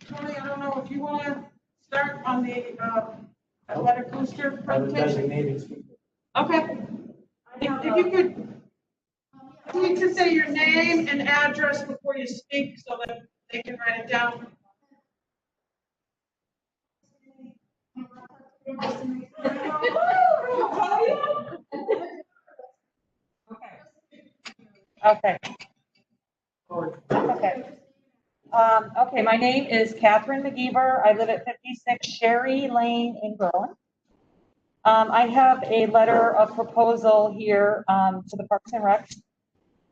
Tony, I don't know if you want to start on the athletic booster presentation. Okay. If you could, you need to say your name and address before you speak so that they can write it down. Okay. Okay. Okay, my name is Catherine McGeever. I live at 56 Sherry Lane in Berlin. I have a letter of proposal here to the Parks and Rec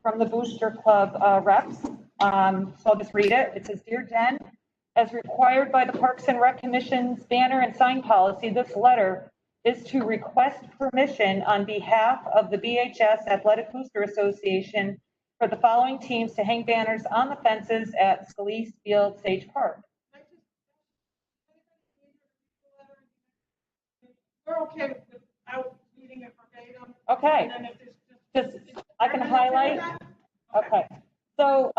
from the Booster Club reps. So I'll just read it. It says, "Dear Jen, as required by the Parks and Rec Commission's banner and sign policy, this letter is to request permission on behalf of the BHS Athletic Booster Association for the following teams to hang banners on the fences at Scalise Field, Sage Park." We're okay without reading it verbatim. Okay. And then if there's Just, I can highlight. Okay. So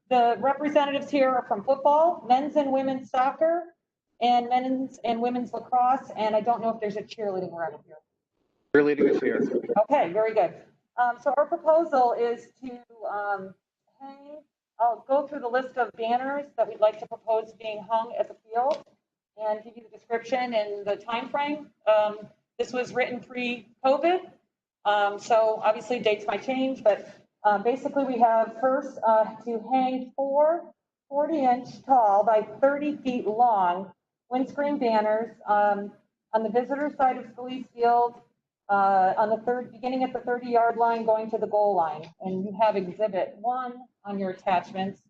the representatives here are from football, men's and women's soccer, and men's and women's lacrosse. And I don't know if there's a cheerleading around here. Cheerleading is here. Okay, very good. So our proposal is to hang, I'll go through the list of banners that we'd like to propose being hung at the field and give you the description and the time frame. This was written pre-COVID, so obviously dates might change, but basically we have first to hang 4 40-inch tall by 30 feet long windscreen banners on the visitor side of Scalise Field, on the beginning at the 30-yard line going to the goal line. And you have exhibit 1 on your attachments.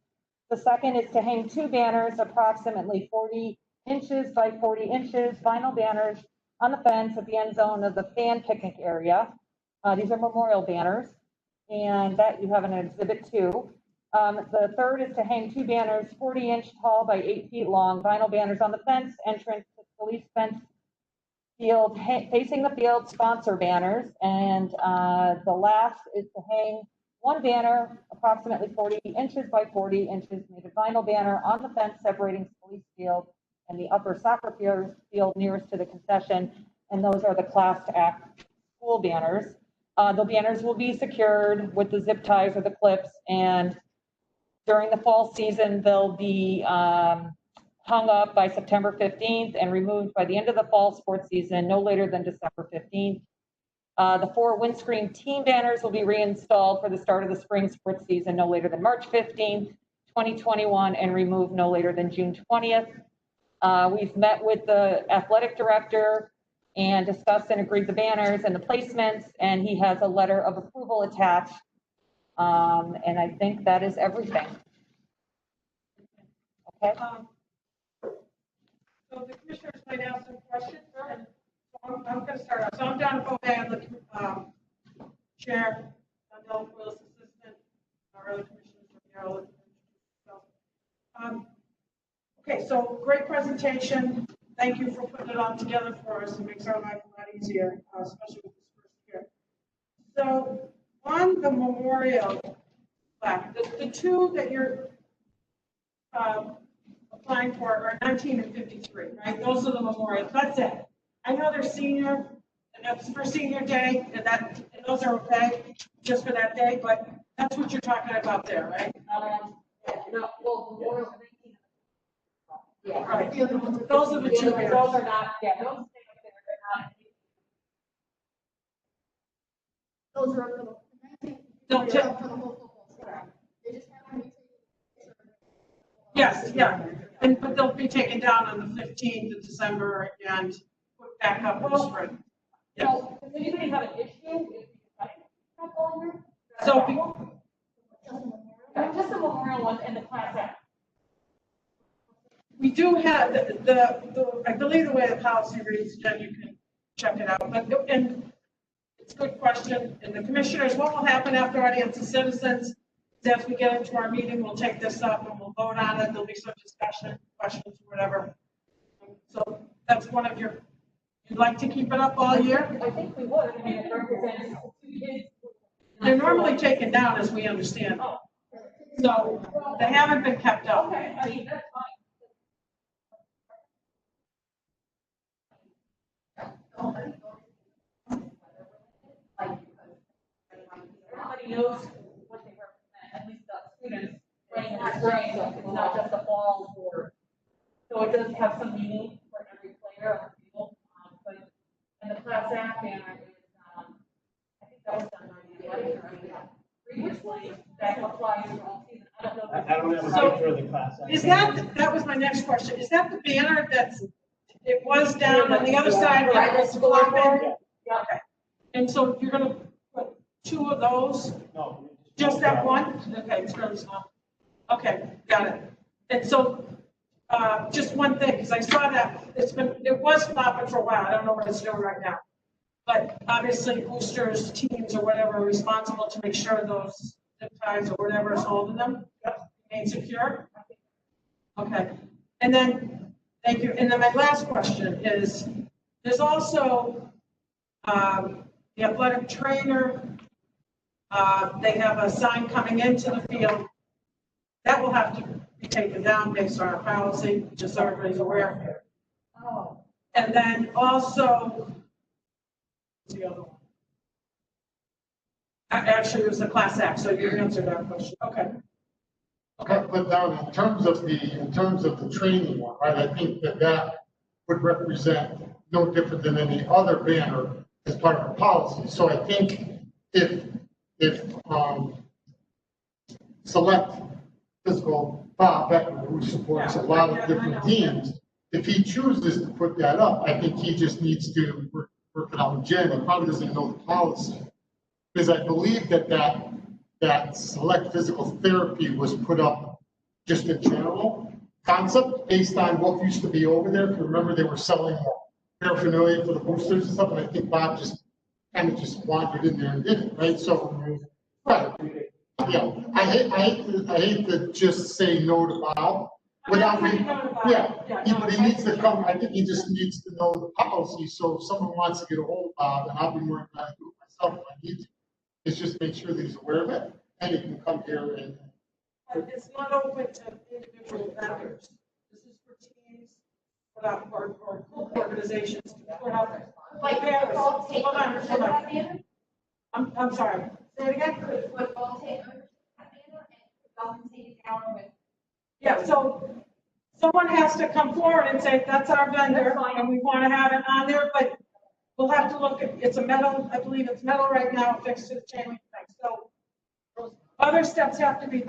The second is to hang 2 banners approximately 40 inches by 40 inches, vinyl banners on the fence at the end zone of the fan picnic area. These are memorial banners, and that you have in exhibit 2. The third is to hang 2 banners 40-inch tall by 8 feet long, vinyl banners on the fence entrance to police fence field, facing the field, sponsor banners. And the last is to hang 1 banner approximately 40 inches by 40 inches, made of vinyl banner on the fence separating police field and the upper soccer field nearest to the concession. And those are the class act school banners. The banners will be secured with the zip ties or the clips, and during the fall season, they'll be hung up by September 15th and removed by the end of the fall sports season, no later than December 15th. The 4 windscreen team banners will be reinstalled for the start of the spring sports season, no later than March 15th, 2021, and removed no later than June 20th. We've met with the athletic director and discussed and agreed the banners and the placements, and he has a letter of approval attached. And I think that is everything. Okay. So the commissioners might ask some questions, and so I'm going to start off. So I'm Donna Bovay, I'm the chair, I'm Della Willis assistant, our other commissioners are here. Okay, so great presentation. Thank you for putting it all together for us. It makes our life a lot easier, especially with this first year. So on the memorial plaque, the 2 that you're applying for are 19 and 53, right? Those are the memorials. That's it. I know they're senior, and that's for senior day, and those are okay just for that day, but that's what you're talking about there, right? No, well, memorial. Yeah, right. Those are the 2 banners. Those are not, yeah, those stay up there, they're not. Those are for the, Don't for the whole football. They just have to be taken. Yes, yeah, but they'll be taken down on the 15th of December and put back up in the spring. Yeah. So, does anybody have an issue if you decide to have all here? So Just the memorial one and the class act. we do have the I believe the way the policy reads, Jen, you can check it out. But and it's a good question. And the commissioners, what will happen after audience of citizens is as we get into our meeting, we'll take this up and we'll vote on it. There'll be some discussion, questions, whatever. So that's one of your. You'd like to keep it up all year? I think we would. I mean, it represents 2 kids. They're normally taken down, as we understand. So they haven't been kept up. Okay, I mean, that's fine. It's not just a ball board. So it does have some meaning for every player on the field. But, and the class act banner is, I think that was done by the athletic director previously, that applies to all season. I don't know. I don't have a So, picture of the class. Is that was my next question. Is that the banner it was down on the other side where it was flopping? Yeah. Okay. And so you're gonna put 2 of those? No. Just that one? Okay, it's really small. Okay, got it. And so, just one thing, because I saw that it was flopping for a while. I don't know what it's doing right now. But obviously boosters, teams or whatever are responsible to make sure those zip ties or whatever is holding them remain secure. Okay. And then, thank you. And then my last question is, there's also the athletic trainer. They have a sign coming into the field. That will have to be taken down based on our policy, just so everybody's aware. Oh. And then also, the other one. Actually, it was the class act, so you answered that question. Okay. Okay, but now in terms of the training one, right, I think that would represent no different than any other banner as part of our policy. So I think if select physical Bob Becker, who supports a lot of different teams, if he chooses to put that up, I think he just needs to work it out with Jen. He probably doesn't know the policy. Because I believe that select physical therapy was put up just a general concept based on what used to be over there. If you remember, they were selling paraphernalia for the boosters and stuff, and I think Bob just kind of just wandered in there and did it, right? So, right. Yeah, I hate to just say no to Bob without me. Yeah, but he needs to come. I think he just needs to know the policy. So if someone wants to get a hold of Bob, and I'll be more than glad to do it myself if I need to. It's just make sure that he's aware of it, and he can come here and. It's not open to individual vendors. This is for teams, or organizations to put up. Like, Hold take on, ownership hold of on. that banner? I'm sorry. Say it again. Could football take ownership of that banner and golf can take it down with? Yeah, so someone has to come forward and say, that's our vendor, and we want to have it on there, but we'll have to look at, it's a metal, I believe it's metal right now, fixed to the chain link thing, so other steps have to be,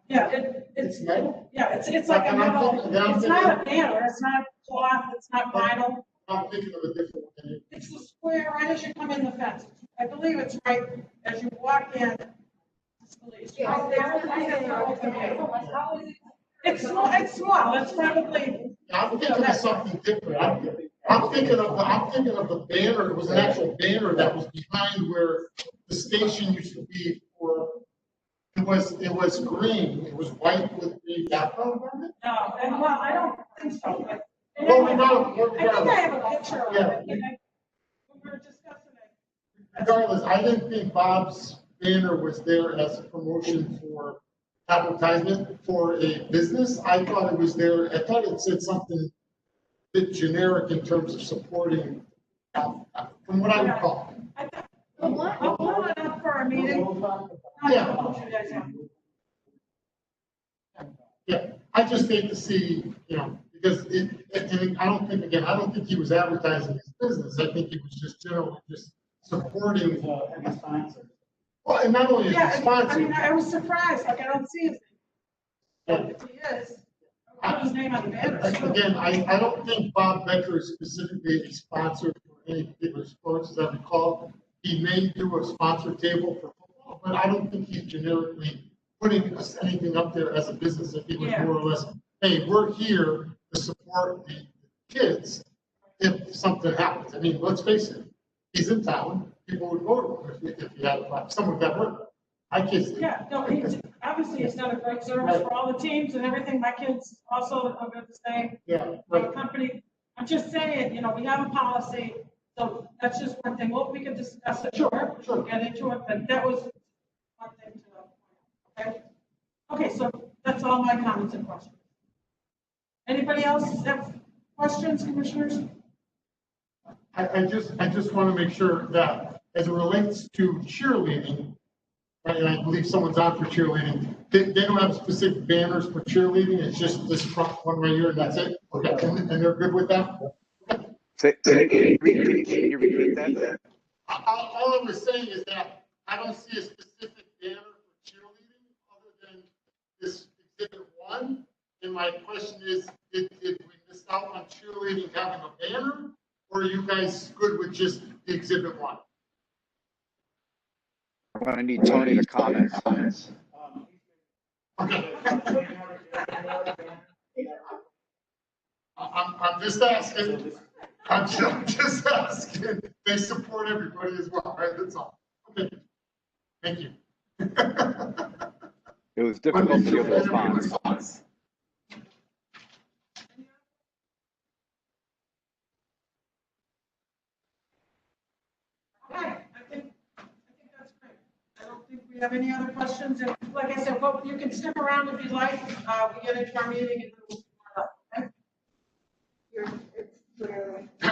yeah, it's metal? Yeah, it's like a metal, it's not a banner, it's not cloth, it's not vinyl. I'm thinking of a different one. It's the square right as you come in the fence. I believe it's right as you walk in. It's right there. It's small, it's probably. I'm thinking of something different. I'm thinking of the banner. It was an actual banner that was behind where the station used to be for. It was green. It was white with green background on it. No, and well, I don't think so, but. Well, we I think I have a picture of it. We were discussing it. Regardless, I didn't think Bob's banner was there as a promotion for advertisement for a business. I thought it was there. I thought it said something a bit generic in terms of supporting, from what I recall. I'll pull it up for our meeting. Yeah. Yeah, I just hate to see, because I don't think he was advertising his business. I think he was just generally just supporting. And the sponsor. Well, and not only is Yeah, he sponsored. I was surprised, like, I don't see his name. Yeah. If he is, I put his name on the banner. Again, I don't think Bob Becker is specifically a sponsor for any particular sports, as I recall. He may do a sponsor table for football, but I don't think he's generically putting anything up there as a business. If he was more or less, hey, we're here to support the kids if something happens. I mean, let's face it, he's in town, people would go to him if he had someone that worked. My kids. Yeah, no, obviously he's done a great service for all the teams and everything. My kids also are good the same. Yeah, right. Company. I'm just saying, we have a policy, so that's just one thing. Well, we can discuss it. Sure. Get into it, but that was one thing to, okay? Okay, so that's all my comments and questions. Anybody else have questions, commissioners? I just want to make sure that as it relates to cheerleading, and I believe someone's on for cheerleading. They don't have specific banners for cheerleading, it's just this front one right here, and that's it? Okay, and they're good with that? Can you repeat that? All I was saying is that I don't see a specific banner for cheerleading other than this exhibit one. And my question is, did we miss out on cheerleading having a banner? Or are you guys good with just the exhibit one? I'm gonna need Tony to comment. Okay. I'm just asking. I'm just asking. They support everybody as well, right? That's all. Okay. Thank you. It was difficult to give a response. Okay, I think that's great. I don't think we have any other questions, and like I said, well, you can stick around if you like, we get into our meeting and then we'll start up, okay? It's literally 2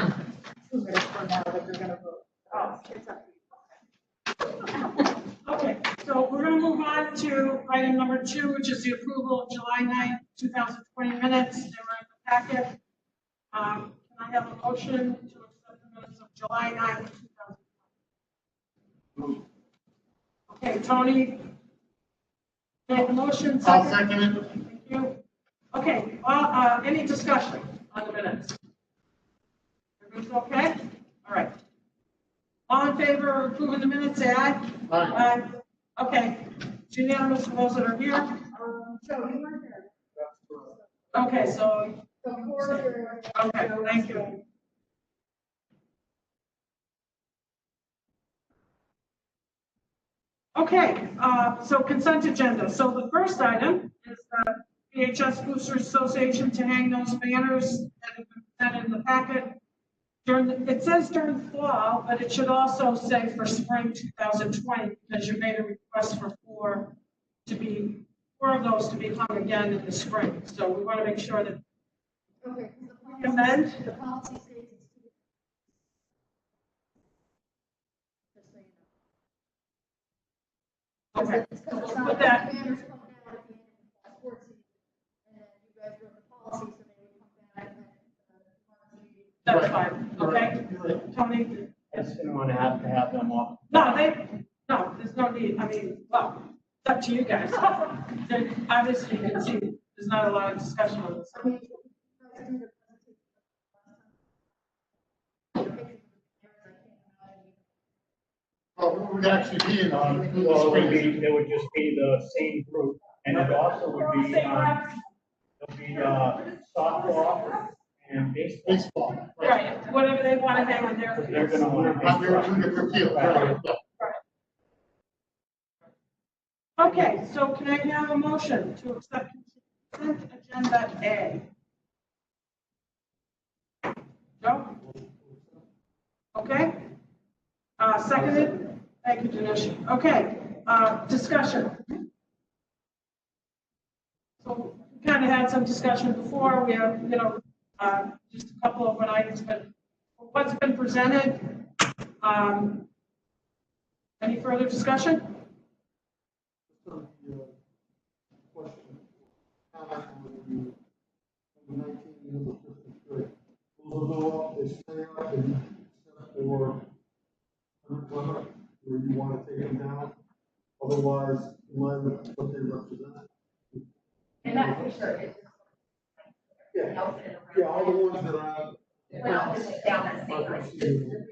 minutes from now that you're gonna vote. Oh, it's up to you. Okay, so we're gonna move on to item number 2, which is the approval of July 9th, 2020 minutes. They were in the packet. Can I have a motion to accept the minutes of July 9th, 2020? Okay, Tony. Make a motion. I'll second it. Thank you. Okay, any discussion on the minutes? Everyone's okay? All right. All in favor of approving the minutes, say aye. Aye. Okay, it's unanimous for those that are here. So you weren't there. Okay, so, So four are- okay, thank you. Okay, so consent agenda. So the first item is the VHS Boosters Association to hang those banners that have been presented in the packet. It says during fall, but it should also say for spring 2020, because you made a request for four of those to be hung again in the spring. So we want to make sure that Okay. we amend. The policy states it's 2. Just so you know. Okay, It's so because we'll put that. banners come down at the end of the sports season. And then you guys wrote the policy, so they would come back and That's fine, okay? Right. Tony? I just didn't want to have them off. No, there's no need. I mean, well, it's up to you guys. Then obviously, you can see, there's not a lot of discussion on this. I mean, you guys do the presentation. Well, we'd actually be in on the Well, spring. it would just be the same group, and it also would be, it'll be, softball and baseball. Baseball. Right, whatever they want to hang on their. Because they're gonna want to. On their 2 different fields, right? Okay, so can I have a motion to accept consent agenda A? No? Okay. Seconded? Thank you, Dinesh. Okay, discussion. So we kind of had some discussion before. We have, just a couple of items, but what's been presented? Any further discussion? Where you want to take them down, otherwise, in line with what they represent. And that picture is Yeah, yeah, all the ones that are. well, it's down that same line.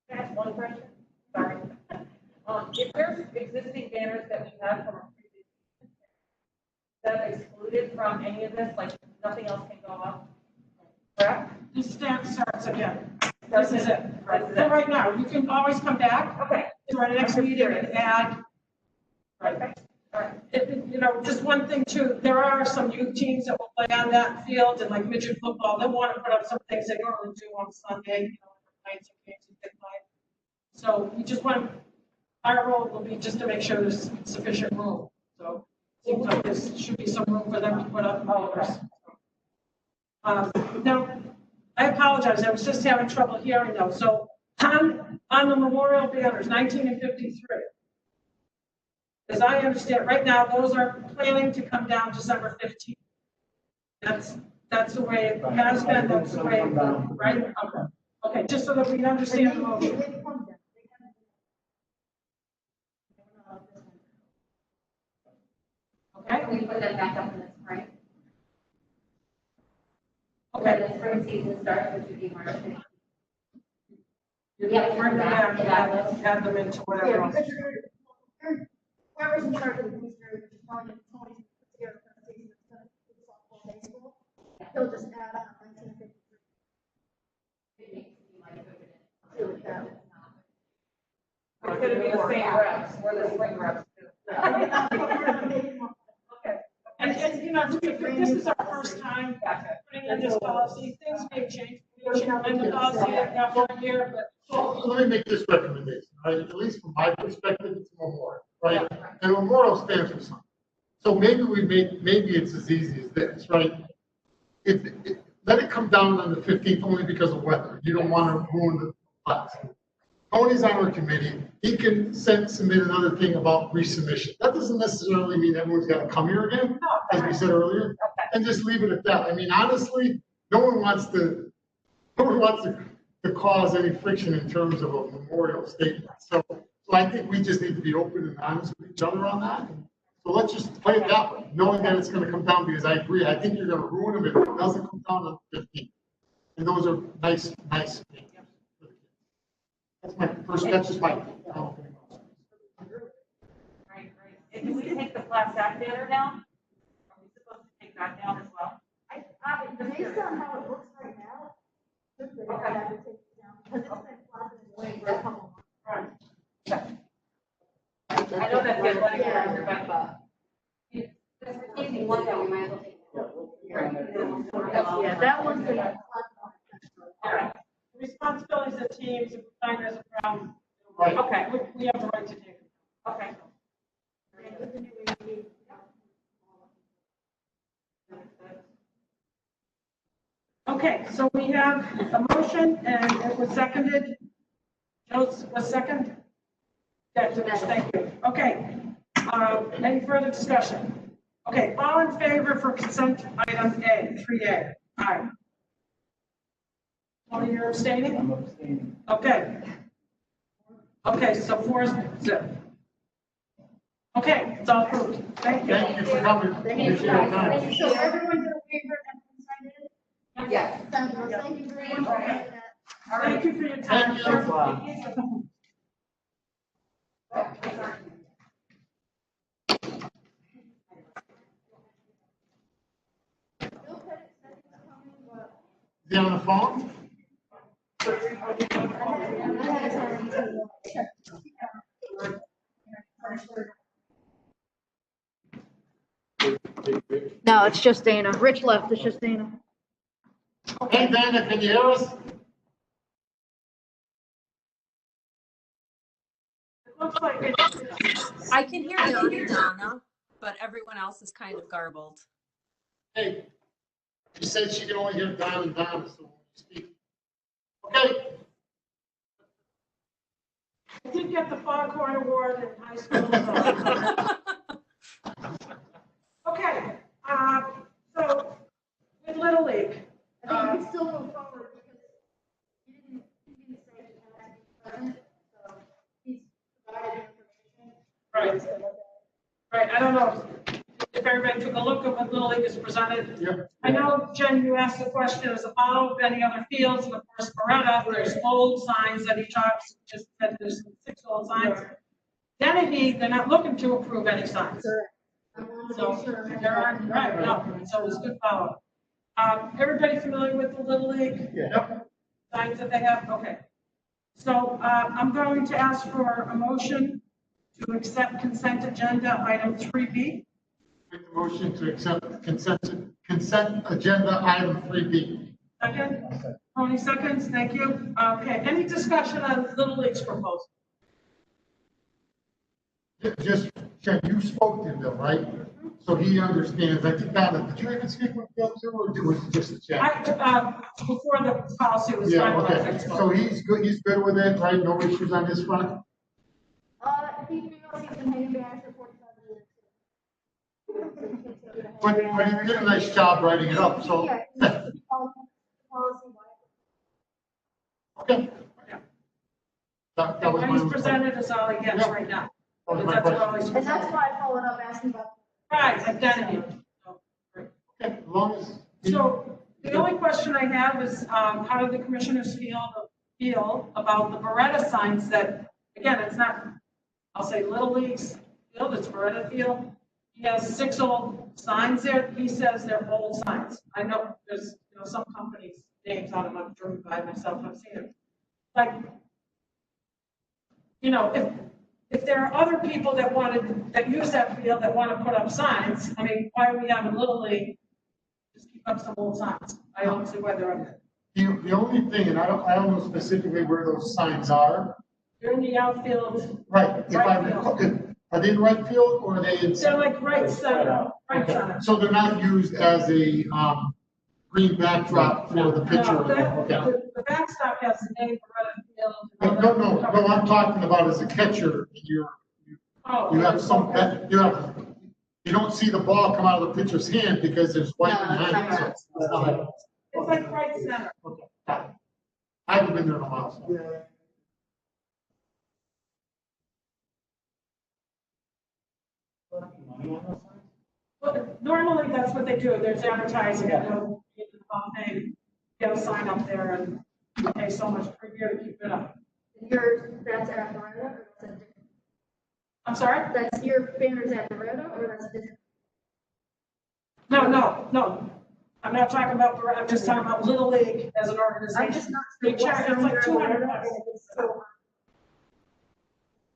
Can I ask one question? Sorry. If there's existing banners that we have from our previous, that excluded from any of this, like nothing else can go up, correct? This stamp starts again. This is it. Right. So right now, you can always come back Okay. to our next meeting and add. Okay. All right. Just one thing too, there are some youth teams that will play on that field and like midget football, they'll want to put up some things they normally do on Sunday, nights and games and things like. So we just want, our role will be just to make sure there's sufficient room. So it seems like there should be some room for them to put up. Now, I apologize, I was just having trouble hearing those. So on the memorial banners, 19 and 53. As I understand, right now, those are planning to come down December 15th. That's the way it has been, that's the way, right? Okay. Okay, just so that we understand the motion. Okay, We put them back up in the spring. okay. When the spring season starts, which would be March 15th. Yeah, bring them back and add them into whatever Yeah, else. because whoever's in charge of the booster, which is probably Tony, puts together a presentation that's gonna do softball, baseball, he'll just add on 1953. It makes it seem like it would Do it that way. It's gonna be the same reps, we're the spring reps too. And, you know, this is our first time putting in this policy, things may change. We should amend the policy after a year, but So let me make this recommendation, right? At least from my perspective, it's a memorial, right? And a memorial stands for something. So maybe maybe it's as easy as this, right? Let it come down on the 15th only because of weather. You don't want to ruin the class. Tony's on our committee. He can submit another thing about resubmission. That doesn't necessarily mean everyone's got to come here again, as we said earlier, and just leave it at that. I mean, honestly, no one wants to cause any friction in terms of a memorial statement. So I think we just need to be open and honest with each other on that. So let's just play it that way, knowing that it's going to come down, because I agree. I think you're going to ruin them if it doesn't come down on the 15th. And those are nice things. That's just my. Right, right. And do we take the class act banner down? Are we supposed to take that down as well? Based on how it looks right now, I think that I have to take it down, because it's been flopping away for a couple months. I know that the athletic director, but. Because we're taking one down, we might as well take Yeah, that one's been flopping all right. Responsibilities of teams, if we find there's a problem, Right. okay, we have the right to take it. Okay. Okay, so we have a motion and it was seconded. Joe was second? Yes, thank you. Okay, any further discussion? Okay, all in favor for consent item A, 3A? Aye. Tony, you're abstaining? I'm abstaining. Okay. Okay, so 4-0. Okay, it's all approved. Thank you. Thank you for coming. Appreciate your time. So everyone's in favor and consent? Yes. Thank you very much. Thank you for your time. Thank you. Is he on the phone? No, it's just Dana. Rich left, it's just Dana. Hey, Dana, can you hear us? Looks like it's I can hear you, Donna, but everyone else is kind of garbled. Hey, she said she can only hear Don and Donna, so when you speak. Okay. I did get the Foghorn Award in high school. Okay, so with Little League, I think we can still move forward because he didn't say he had to be present, so he's provided information. right, I don't know if everybody took a look at what Little League has presented. Yep. I know, Jen, you asked the question, as a follow-up of any other fields, and of course, Beretta, there's old signs that he talks, just said there's 6 old signs. Dennehy, they're not looking to approve any signs. I want to So make sure. there aren't, right, no, so it's good follow-up. Everybody familiar with the Little League? Yeah. Signs that they have, okay. So, I'm going to ask for a motion to accept consent agenda item 3B. Make the motion to accept consent agenda item 3B. Second, Tony seconds, thank you. Okay, any discussion on Little League's proposal? Just, Jen, you spoke to them, right? So he understands. I think, Donna, did you even speak with Bill too, or was it just a chat? Before the policy was Yeah, finalized. okay. So he's good with it, right? No issues on this front? He feels he's been hanging back for 45 minutes. But he did a nice job writing it up, so. Yeah, policy. Okay. That was What he's my. presented is all he gets right now. That was my That's what question. he's And that's presented. why I followed up asking about. Right, identity. Okay, as long as. So the only question I have is, how do the commissioners feel about the Beretta signs that, again, it's not, I'll say Little League's field, it's Beretta field. He has 6 old signs there. He says they're old signs. I know there's, some companies' names on them. I've driven by myself. I've seen it. Like, if there are other people that use that field that want to put up signs, I mean, why are we having Little League just keep up some old signs? I don't see why they're up there. The only thing, and I don't know specifically where those signs are. They're in the outfield. Right, if I recall, are they in right field or are they in? They're like right center, right Okay, center. so they're not used as a, green backdrop for the pitcher? No, Okay. the backstop has the name Beretta Field. and all No, that. I'm talking about as a catcher, you have some, you don't see the ball come out of the pitcher's hand because there's white behind it. So it's not like- It's like right center. Okay, got it. I haven't been there in a while, so. Well, normally that's what they do. There's advertising, hey, get a sign up there and you pay so much per year to keep it up. That's at Beretta, or that's a different? I'm sorry? That's your banners at Beretta, or that's different? No. I'm not talking about, I'm just talking about Little League as an I'm organization. just not. They charge, it's like $200. So.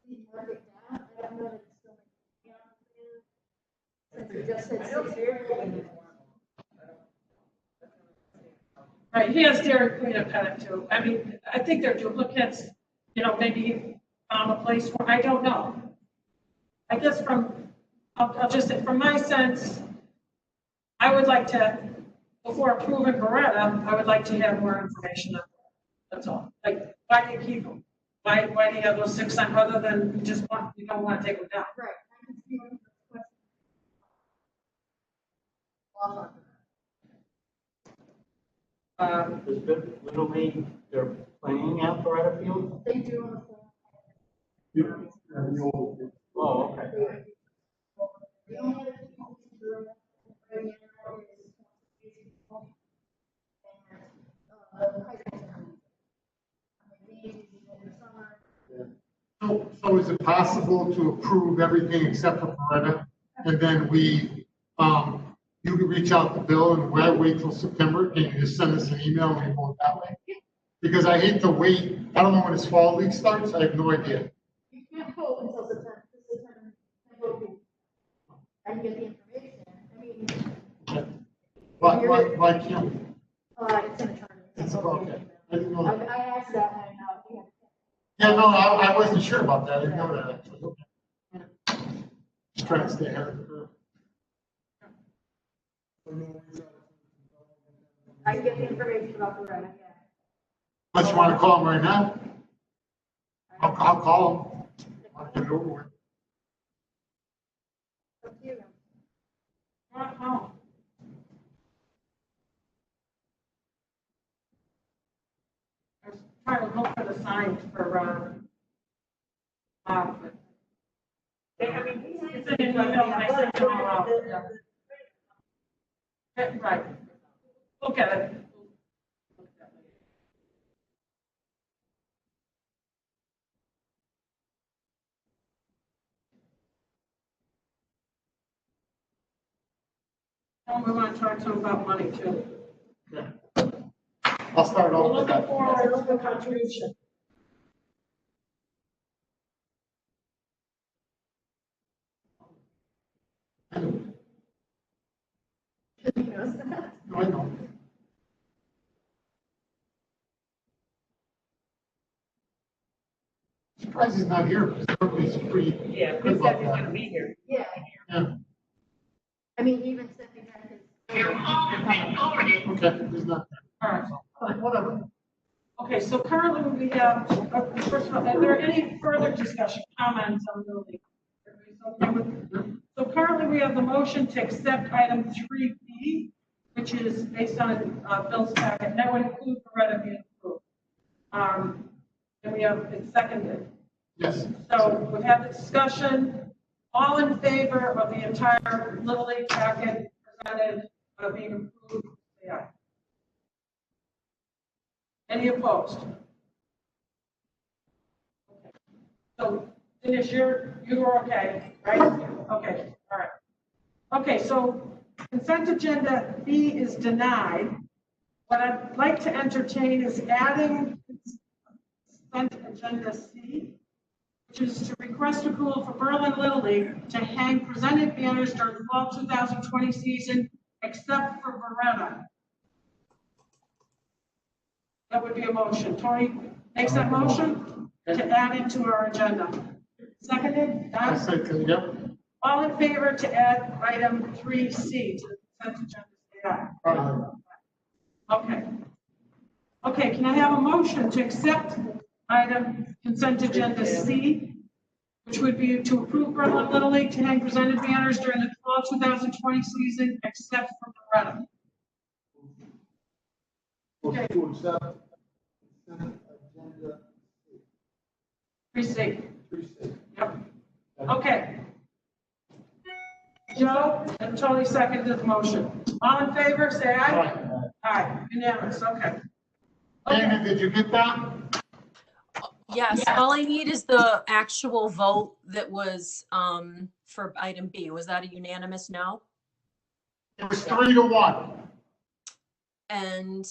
You mark it down, I don't know that it's still. Since you just said 6 years. Right, he has Dairy Queen and Pettit too. I mean, I think they're duplicates, maybe he found a place where, I don't know. I guess I'll just say, from my sense, I would like to, before approving Beretta, I would like to have more information on that. That's all. Like, why do you keep them? Why do you have those 6 signs other than you don't want to take them down? Right. I can see one question. Is Little League, they're playing at Beretta Field? They do on the phone. Oh, okay. The only other people who do it So is it possible to approve everything except for Beretta? And then you can reach out to Bill and we'll wait till September. Can you just send us an email and we'll go that way? Because I hate to wait. I don't know when this fall league starts. I have no idea. You can't vote until September. I can get the information. I mean. Why can't we? It's an attorney. It's okay. I didn't know that. I asked that and we have. Yeah, no, I wasn't sure about that. I didn't know that actually. Okay. Just trying to stay ahead of the curve. I can get the information about the rent, yeah. Unless you want to call him right now. I'll call him. I'll get it over with. Up to you. Oh. I was trying to look for the signs for, I mean, it's in an email, I sent them all out. Yeah, right. Look at it. And we want to talk to them about money too. Okay. I'll start We're off with looking that. forward to the contribution. He knows that. No, I know. Surprised he's not here, because he's pretty. Yeah, good about that. be here. Yeah. Yeah. mean, even sending back his. Okay, there's not. All right. Whatever. Okay, so currently we have, first of all, are there any further discussion, comments on the league? So currently we have the motion to accept item 3B, which is based on Bill's packet, and that would include Beretta being approved. And we have it seconded. Yes. So we have the discussion, all in favor of the entire Little League packet presented being approved, say aye. Any opposed? So, Denise, you're okay, right? Okay, all right. Okay, so consent agenda B is denied. What I'd like to entertain is adding consent agenda C, which is to request approval for Berlin Little League to hang presented banners during the fall 2020 season, except for Beretta. That would be a motion. Tony makes that motion to add it to our agenda. Seconded? I Don? said, yep. All in favor to add item 3C to the consent agenda? Say aye. Okay. Okay, can I have a motion to accept item consent agenda C, which would be to approve Berlin Little League to hang presented banners during the fall 2020 season, except for Beretta? Motion to accept consent agenda 3C. 3C. Yep. Okay. Joe and Tony seconded the motion. All in favor, say aye. Aye. Unanimous, okay. David, did you get that? Yes, all I need is the actual vote that was for item B. Was that a unanimous no? It was 3-1. And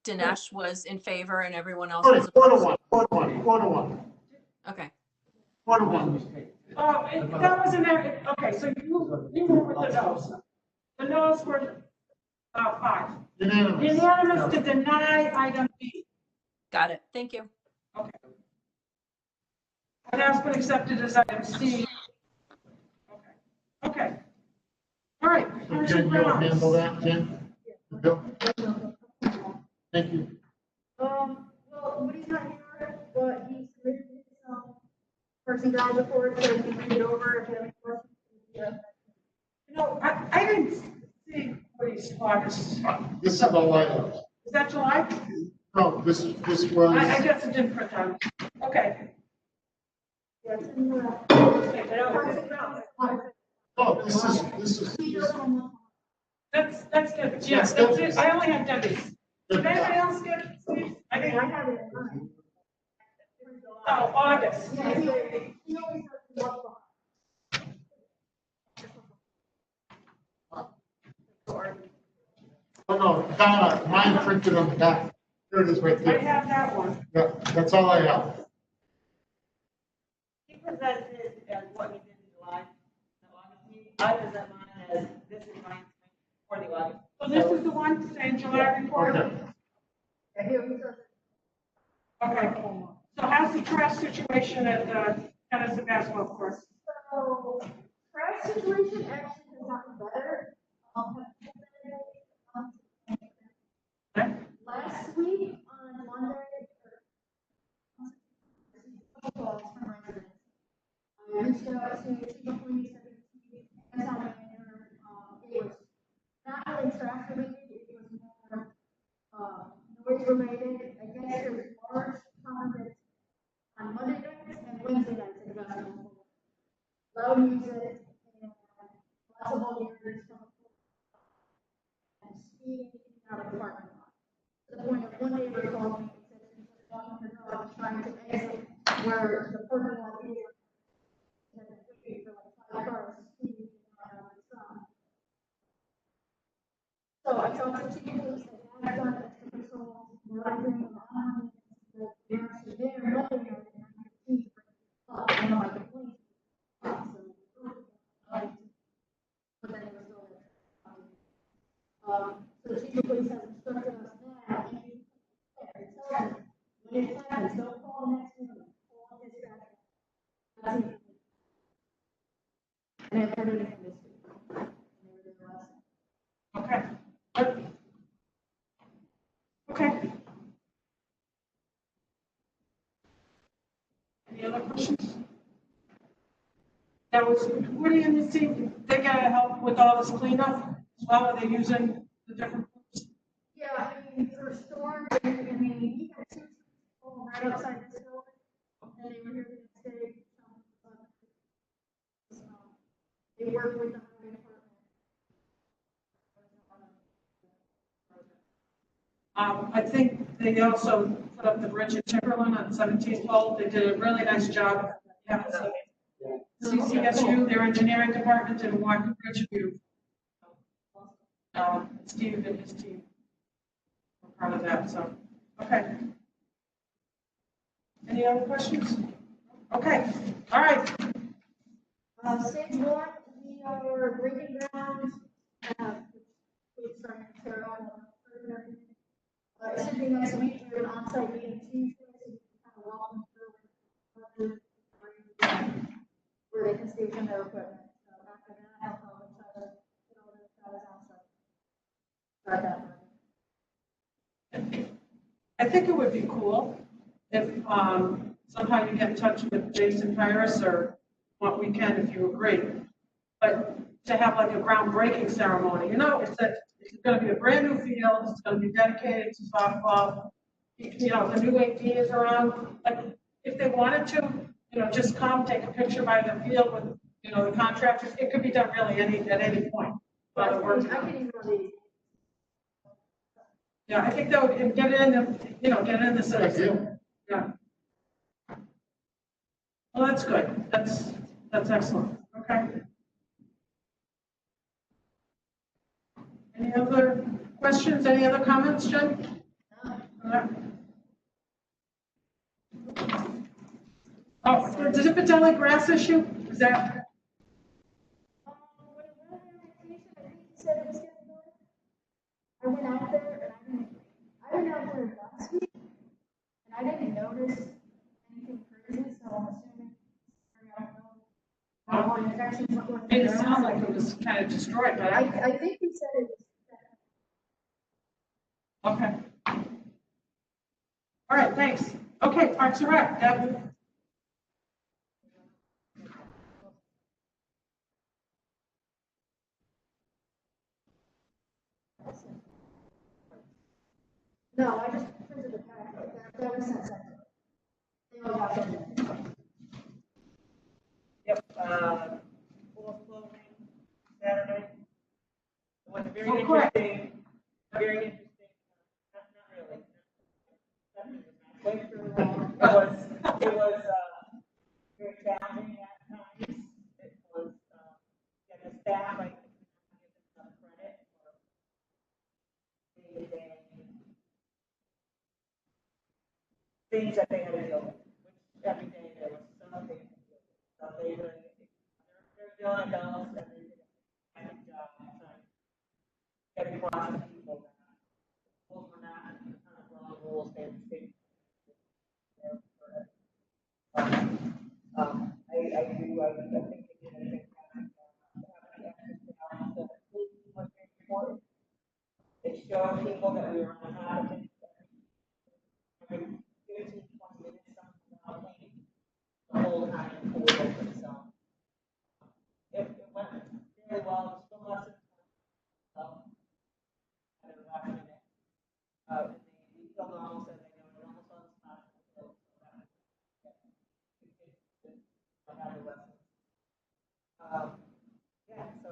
Dinesh was in favor and everyone else Four was to opposed? one. 4-1. Okay. 4-1. Oh, that was an, okay, so you were with the noes. The noes were 5. Unanimous. Unanimous to deny item B. Got it. Thank you. Okay. It has been accepted as item C. Okay. Okay. All right. So Jen, you'll handle that, Jen? Bill? Thank you. Well, Woody's not here, but he submitted his, person guide report, so you can read it over if you have any questions. Yeah. You know, I didn't see Woody's August. This is all I have. Is that July? No, this was. I guess it didn't print out. Okay. Yeah, it's in the. Oh, this is. That's good. Yes, that's it. I only have Debbie's. Did anybody else get it? Steve? I I didn't. have it in mind. Oh, August. Yeah, he always has to walk Oh, no, Donna, mine printed on the back. There it is right I there. have that one. Yeah, that's all I have. He presented as what he did in July, the August meeting. I present mine as this is mine for the August. So this is the one saying July report? Okay. Yeah, here he says. Okay. So how's the trash situation at the tennis and basketball course? So, trash situation actually has gotten better. Last week on Monday, I reached out to Chief of Police and town manager. It was not really trash related, it was more noise related. I guess there was large comments on Monday nights and Wednesday nights at the basketball. Loud music and lots of volunteers and speeding out of the parking lot. To the point of one neighbor called me and said she was walking her dog trying to exit where the parking lot is. And the street for like 5 cars speeding around the sun. So I talked to Chief of Police and I've done extra patrol, monitoring the online, the parents are there, nothing there, and I can see one of my complaints. But then it was still there. So Chief of Police has instructed us that if you tell them when it happens, don't call the next one, call dispatch. And I've heard anything this week. Okay. Okay. Any other questions? That was, Woody and the team, they gotta help with all this cleanup as well, are they using the different groups? Yeah, I mean, for storm, I mean, he had two people right outside this building, and they were here the next day. They work with the highway department. I think they also put up the bridge at Timberland on 17th Hole, they did a really nice job. Yeah, so CCSU, their engineering department did a walking bridge view. Steve and his team were part of that, so, okay. Any other questions? Okay, all right. Stage one, we are breaking ground, we're starting to tear out. It should be next week, we have an on-site meeting Tuesday, so you can kind of walk them through where they can station their equipment. So after that, I'll probably try to get all those guys on site. Start that. I think it would be cool if somehow you get in touch with Jason Paris or what we can, if you agree. But to have like a groundbreaking ceremony, it's going to be a brand new field, it's going to be dedicated to softball. The new AD is around, like, if they wanted to, just come, take a picture by the field with, the contractors, it could be done really at any point. I can even really. Yeah, I think that would get it in the citizen. Yeah. Well, that's good. That's excellent. Okay. Any other questions? Any other comments, Jen? Oh, the Zippatelli grass issue, is that? I went out there and I went out there last week and I didn't notice anything crazy, so I'm assuming, I don't know. It sounds like it was kind of destroyed, but I think he said it was. okay. All right, thanks. Okay, Parks and Rec, Deb. No, I just printed the packet. That was sent. They all got it. Yep, full closing Saturday. It was very interesting, not really. Went through, it was, very challenging at times. It was, the staff, I give them some credit for day-to-day things that they had to deal with, which every day there was something to deal with. So they were, they're doing adults and they did a good job trying to get across to people that rules were not kind of wrong rules, they were safe. I think they did a good job. It showed people that we were on top of it. 15, 20 minutes, something the whole time the pool was open, so it went very well. Still lessons at the last minute. We filled almost as they know it almost on the spot. Yeah, so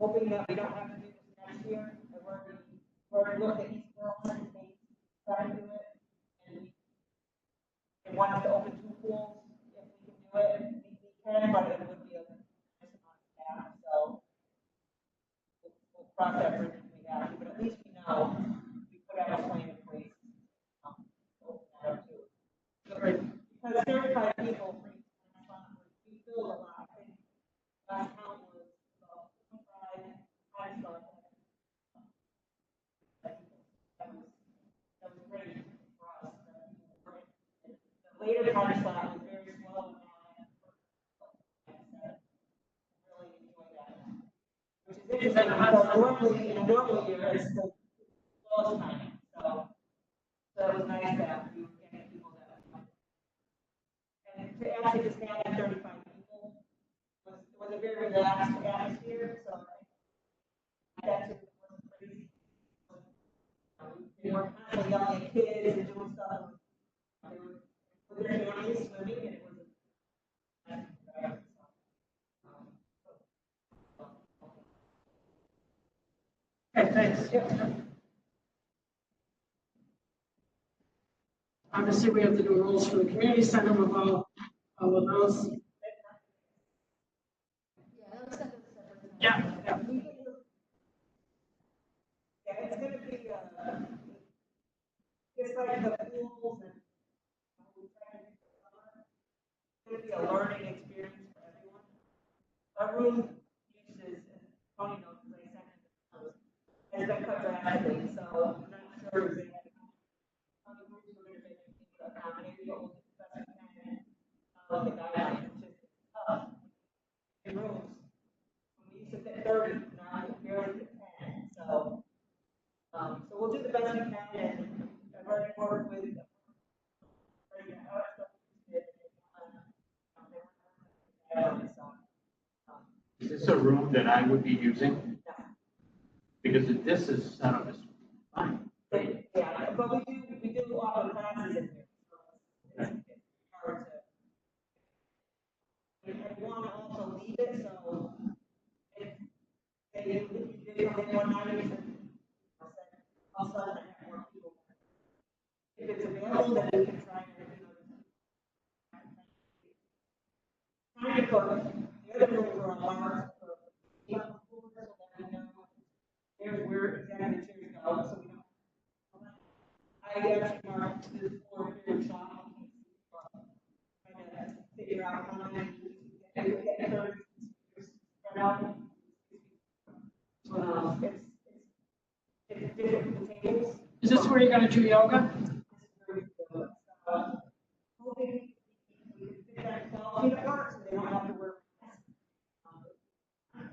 hoping that we don't have to do this next year. We're already looked at East Berlin, they tried to do it, and they want us to open 2 pools if we can do it. We can, but it would be a nice amount of staff, so we'll cross that bridge if we have to, but at least we know we put out a plan in place. Open that up too. Because 35 people bring we filled a lot. I think last count was about 25 time slots. That was great for us. The later time slot was very slow and really enjoy that. Which is Because normally, in a normal year, it's the lowest time, so it was nice that we were getting people that. And to actually just have 35 people was a very relaxed atmosphere, so that just wasn't crazy. They weren't kind of yelling at kids and doing stuff. They were with their families swimming, and it was a nice environment. Okay, thanks. Obviously, we have to do rules for the community center with all of those. Yeah, that was sent as a separate. Yeah. Yeah, it's gonna be, it's like the pools and it's gonna be a learning experience for everyone. Our room uses, and Tony knows, because I sent it, has been cut drastically, so I'm not sure exactly how the groups are gonna be accommodated, but we'll discuss it kind of, the guidelines, which is, in rooms. We used to fit 30, now we barely fit 10, so. So we'll do the best we can, and I've already worked with. Is this a room that I would be using? Because if this is set up as fine. Yeah, but we do offer classes in here, so it's hard to. I want to also leave it, so if they did come in one night, I'll start to have more people. If it's available, then we can try and, trying to put the other rooms are on marks for people, so that we know there's where exactly the chairs go, so we don't. I actually marked the floor here in shop, trying to figure out how many get third spread out. It's different for the tables. Is this where you're gonna do yoga? Hoping we can fit that 12 feet apart, so they don't have to wear masks.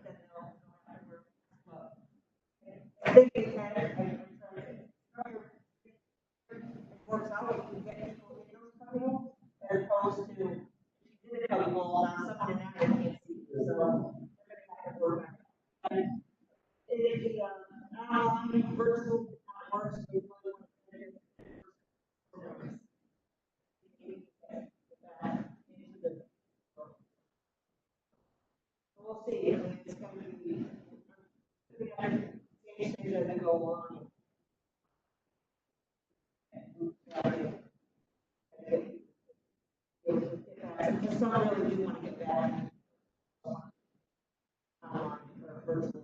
Then they'll have to wear masks. I think we can, it works out, if you get people in those comfortable, as opposed to, if you did it on the wall, now someone in that can't see. So, they're gonna have to work. And it, online, virtual, works. We'll see. I mean, it's going to be, we have to change things as we go along. Some really do want to get back for virtual.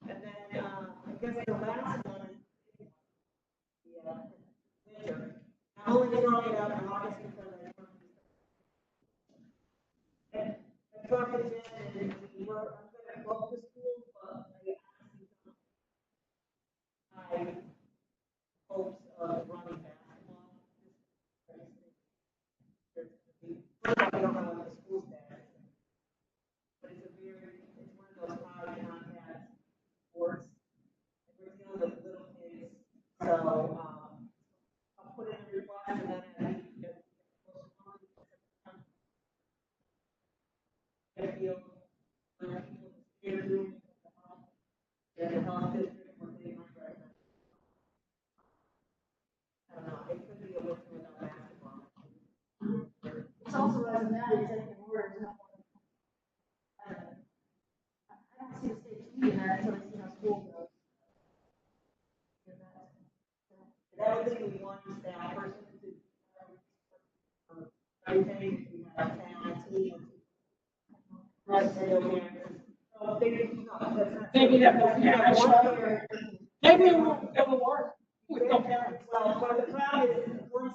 And then, I guess the last one is the winter. I'm only throwing it out in August because I talked to Jen and we were, I'm going to go to school, but I hopes of running basketball. I don't know what the school's at, but it's one of those high contact sports. We're dealing with little kids, so I'll put in a request and then and the health district will take my president. I don't know, it could be a winter without basketball. It's also as that executive order is not. I don't see the state changing that until they see how school goes. That would be one staff person to everything, we have 10 teams. Right, so maybe, no, that's not. Maybe that will, yeah, One maybe it will work. With no parents. well, but the problem is, one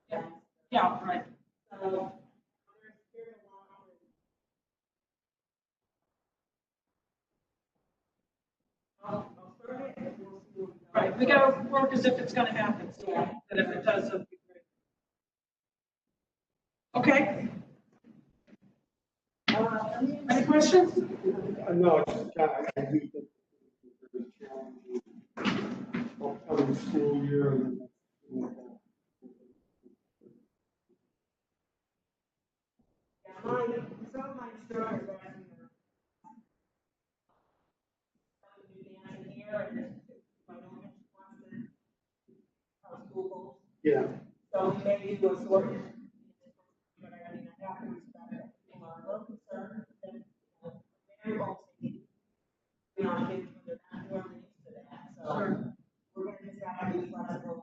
staff. Yeah, right. So, I'll start it and we'll see. Right, we gotta work as if it's gonna happen, so that if it does, it'll be great. Okay. Any questions? No, it's just kind of, I do think it's very challenging. Upcoming school year. Some of my instructors are asking me here and my own school goals. Yeah. So we may do a sort of, but I mean, I have to respect that people are a little concerned and very well taken. You know, kids when they're not normally used to that, so we're gonna just have to be flexible.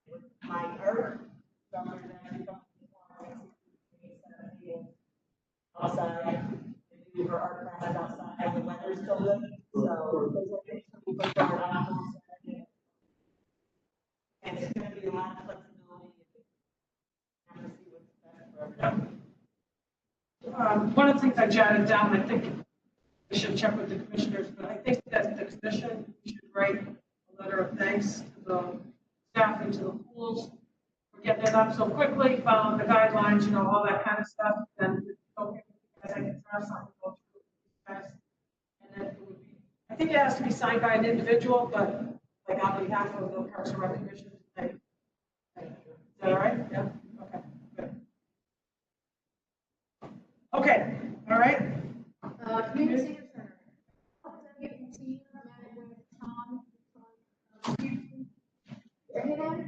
With my art, instructors actually come outside, and do her art classes outside, the weather's still good, so. People start out on Saturday. And it's gonna be a lot of flexibility. Have to see what's best for everyone. One of the things I jotted down, I think we should check with the commissioners, but I think that the commission should write a letter of thanks to the staff and to the schools for getting it up so quickly, following the guidelines, you know, all that kind of stuff. And okay, I can trust something go through guys. And then it would be, I think it has to be signed by an individual, but like on behalf of the Parks and Rec Commission. Is that all right? Yeah. Okay. Good. Okay. All right. Community Senior Center. Representative Tina met with Tom, anyone,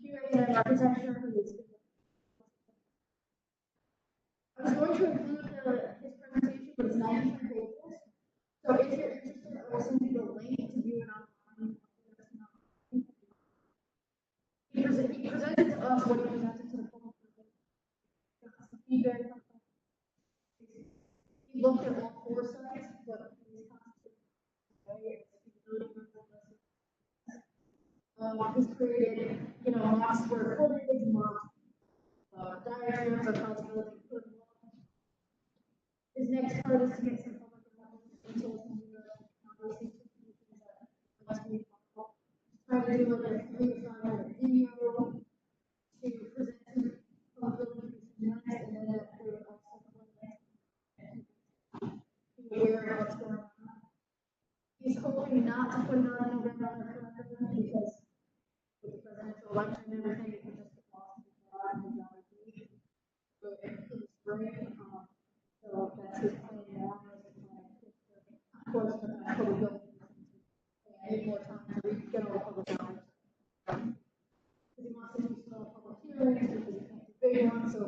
QA architecture who is. I was going to include his presentation, but it's 19 pages. So if you're interested, I will send you the link to view it online. He presented to us what he presented to the public. Feedback. He looked at all 4 sites, but he's he's created, you know, maps for footage, diagrams of how to build it. His next part is to get some public details from the conversation. Trying to do like a 3 to 5 minute video to present to public and then aware of what's going on. He's hoping not to put it on November because with the presidential election and everything, it could just get lost in the but it's great. So that's his plan now. Of course, the public building. I need more time to get all the public knowledge. Because he wants to do small public hearings, because he can't do big ones, so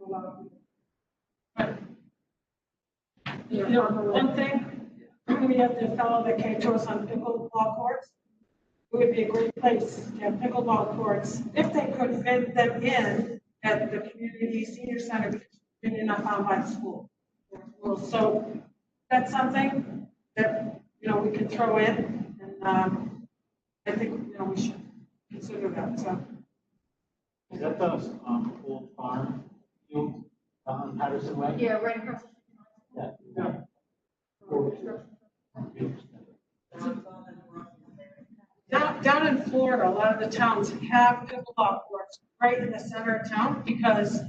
a lot of people. You know, one thing, we have the fellow that came to us on pickleball courts. It would be a great place to have pickleball courts if they could fit them in at the community senior center, because they're not found by the school. So that's something that, you know, we could throw in, and I think, you know, we should consider that. So. Is that the old farm field on Patterson Way? Yeah, right across. Yeah. Down in Florida, a lot of the towns have pickleball courts right in the center of town because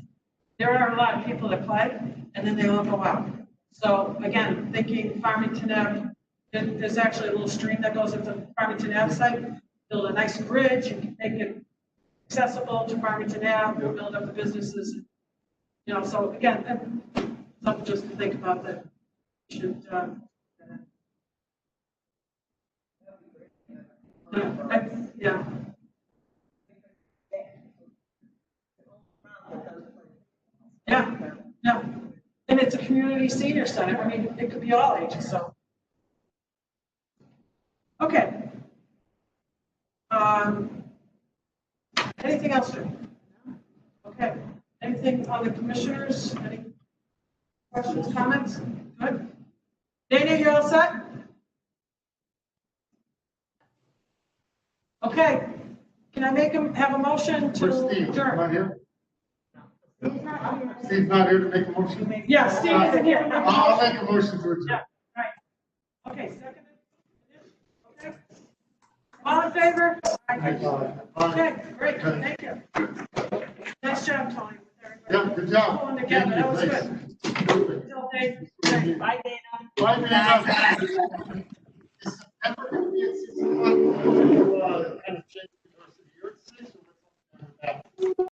there are a lot of people that play and then they all go out. So again, thinking Farmington Ave, there's actually a little stream that goes into Farmington Ave site. Build a nice bridge, you can make it accessible to Farmington Ave, build up the businesses. You know, so again, something just to think about that. Should, yeah. Yeah, yeah. And it's a community senior center. I mean, it could be all ages, so. Okay. Anything else, Jim? Okay. Anything on the commissioners? Any questions, comments? Good. Dana, you're all set? Okay. Can I have a motion to Where's Steve? adjourn? Not here? Steve's not here to make a motion? Yeah, Steve isn't here. I'll make a motion to adjourn. Yeah, right. Okay, second. Okay. All in favor? Okay, great, thank you. Nice job, Tony, with everybody. Yeah, good job. Pulling together, that was Thank you. good. Perfect. Till they- Bye, Dana. Bye, Dana. Is September gonna be at 6 o'clock?